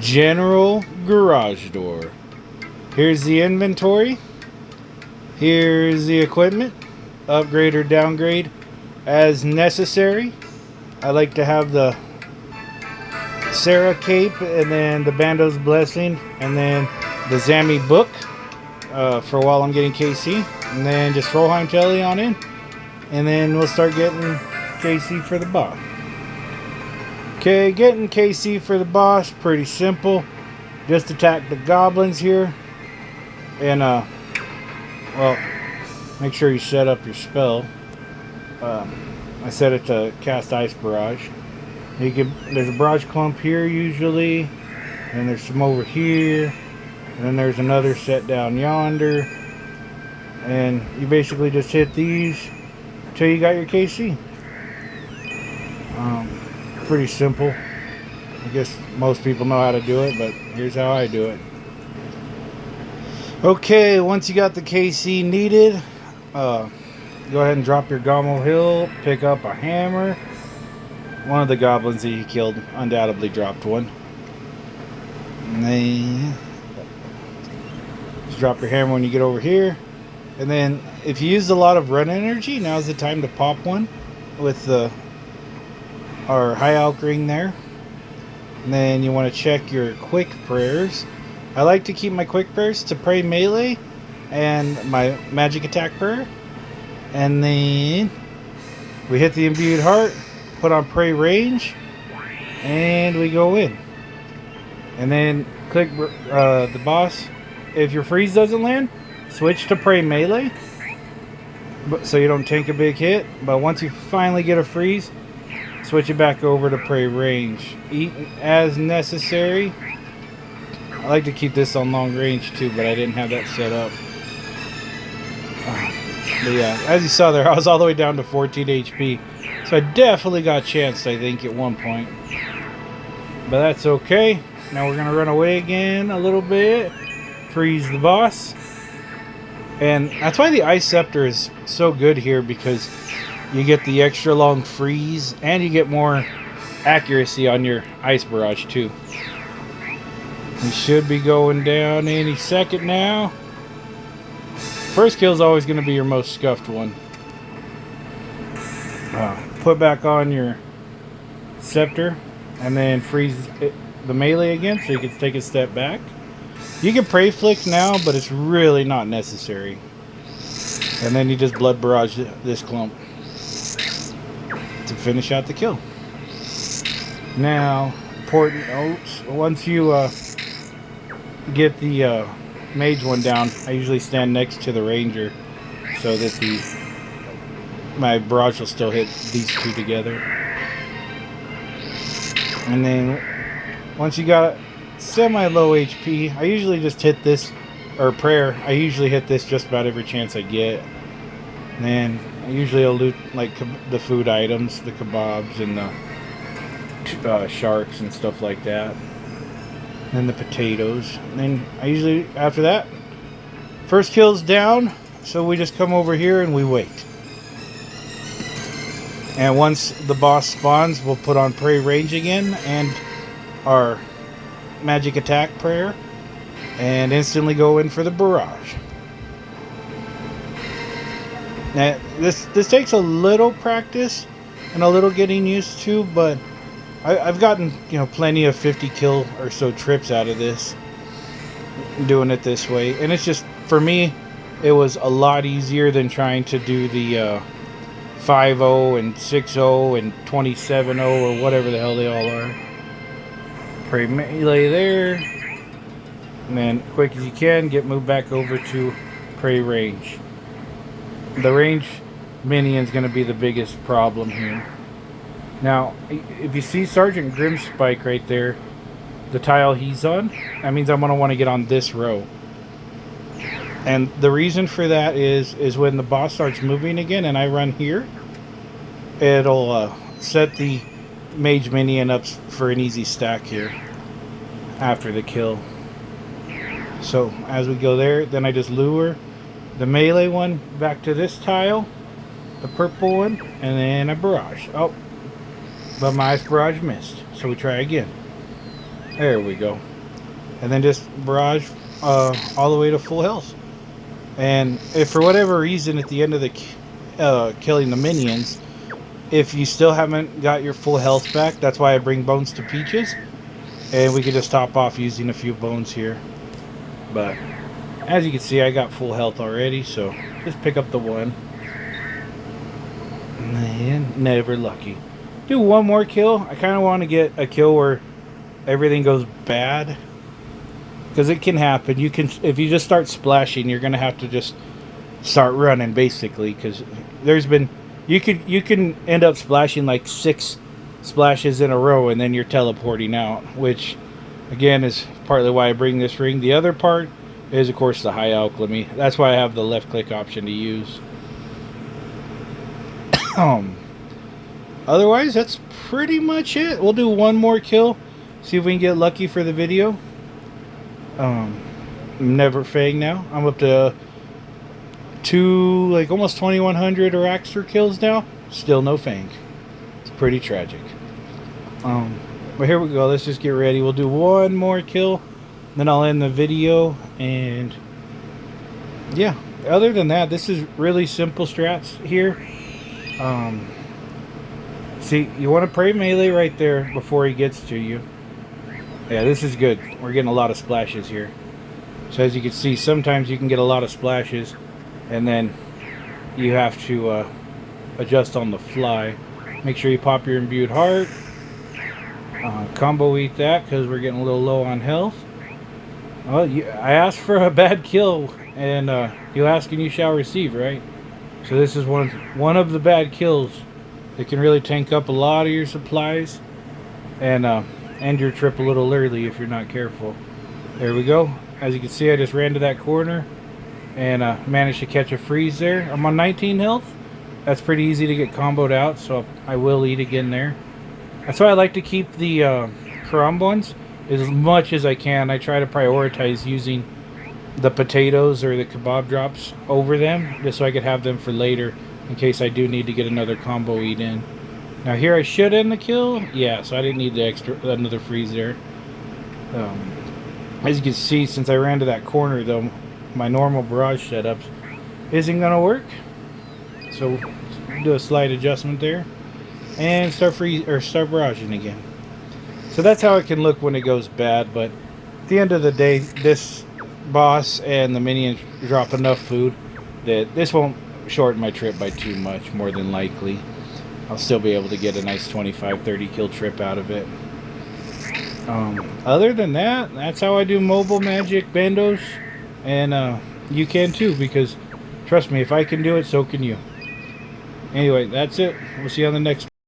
General garage door. Here's the inventory. Here's the equipment. Upgrade or downgrade as necessary. I like to have the Sarah cape and then the bandos blessing and then the Zammy book for while I'm getting KC. And then just throw Heim Telly on in. And then we'll start getting KC for the boss. Okay, getting KC for the boss, pretty simple. Just attack the goblins here. And, well, make sure you set up your spell. I set it to cast Ice Barrage. There's a barrage clump here usually. And there's some over here. And then there's another set down yonder. And you basically just hit these until you got your KC. Pretty simple. I guess most people know how to do it, but here's how I do it. Okay, once you got the KC needed, go ahead and drop your Gommel Hill, pick up a hammer. One of the goblins that you killed undoubtedly dropped one. And then just drop your hammer when you get over here. And then if you used a lot of run energy, now's the time to pop one with our high alch ring there. And then you want to check your quick prayers. I like to keep my quick prayers to pray melee and my magic attack prayer. And then we hit the imbued heart, put on pray range, and we go in. And then click the boss. If your freeze doesn't land, switch to pray melee, so you don't take a big hit. But once you finally get a freeze, switch it back over to pray range. Eat as necessary. I like to keep this on long range too, but I didn't have that set up. But yeah, as you saw there, I was all the way down to 14 HP. So I definitely got chanced, I think, at one point. But that's okay. Now we're going to run away again a little bit. Freeze the boss. And that's why the Ice Scepter is so good here, because you get the extra long freeze and you get more accuracy on your Ice Barrage too. He should be going down any second now. First kill is always going to be your most scuffed one. Put back on your Scepter and then freeze the melee again so you can take a step back. You can pray flick now, but it's really not necessary. And then you just blood barrage this clump to finish out the kill. Now, important notes. Once you get the mage one down, I usually stand next to the ranger so that my barrage will still hit these two together. And then once you got semi-low HP, I usually just hit this, or prayer, I usually hit this just about every chance I get. And then I usually will loot like the food items, the kebabs and the sharks and stuff like that. And the potatoes. And then I usually, after that, first kill's down, so we just come over here and we wait. And once the boss spawns, we'll put on pray range again and our magic attack prayer and instantly go in for the barrage. Now this takes a little practice and a little getting used to, but I've gotten plenty of 50 kill or so trips out of this doing it this way, and it's just, for me, it was a lot easier than trying to do the 5-0 and 6-0 and 27-0 or whatever the hell they all are. Pray melee there, and then quick as you can get moved back over to pray range. The range minion's going to be the biggest problem here. Now if you see Sergeant Grimspike right there, the tile he's on, that means I'm going to want to get on this row. And the reason for that is when the boss starts moving again and I run here, it'll set the mage minion up for an easy stack here after the kill. So as we go there, then I just lure the melee one back to this tile, the purple one, and then a barrage. Oh, but my ice barrage missed, so we try again. There we go. And then just barrage all the way to full health. And if for whatever reason at the end of the killing the minions, if you still haven't got your full health back, that's why I bring bones to Peaches. And we can just top off using a few bones here. But as you can see, I got full health already, so just pick up the one. Man, never lucky. Do one more kill. I kind of want to get a kill where everything goes bad, because it can happen. You can, if you just start splashing, you're gonna have to just start running basically, because there's been you can end up splashing like 6 splashes in a row and then you're teleporting out, which again is partly why I bring this ring. The other part is of course the high alchemy. That's why I have the left click option to use. Otherwise that's pretty much it. We'll do one more kill, see if we can get lucky for the video. Never Fang now. I'm up to like almost 2100 Araxter kills now. Still no Fang. It's pretty tragic. But here we go. Let's just get ready. We'll do one more kill, then I'll end the video. And yeah, other than that, this is really simple strats here. See, you want to pray melee right there before he gets to you. Yeah, this is good. We're getting a lot of splashes here. So as you can see, sometimes you can get a lot of splashes and then you have to adjust on the fly. Make sure you pop your imbued heart. Combo eat that because we're getting a little low on health. Well, I asked for a bad kill, and you ask and you shall receive, right? So this is one of the bad kills that can really tank up a lot of your supplies and end your trip a little early if you're not careful. There we go. As you can see, I just ran to that corner and managed to catch a freeze there. I'm on 19 health. That's pretty easy to get comboed out, so I will eat again there. That's why I like to keep the crumb ones as much as I can. I try to prioritize using the potatoes or the kebab drops over them, just so I could have them for later in case I do need to get another combo eat in. Now here I should end the kill. Yeah, so I didn't need the another freeze there. As you can see, since I ran to that corner though, my normal barrage setups isn't gonna work. So do a slight adjustment there and start barraging again. So that's how it can look when it goes bad, but at the end of the day, this boss and the minions drop enough food that this won't shorten my trip by too much, more than likely. I'll still be able to get a nice 25-30 kill trip out of it. Other than that, that's how I do mobile magic bandos, and you can too, because trust me, if I can do it, so can you. Anyway, that's it. We'll see you on the next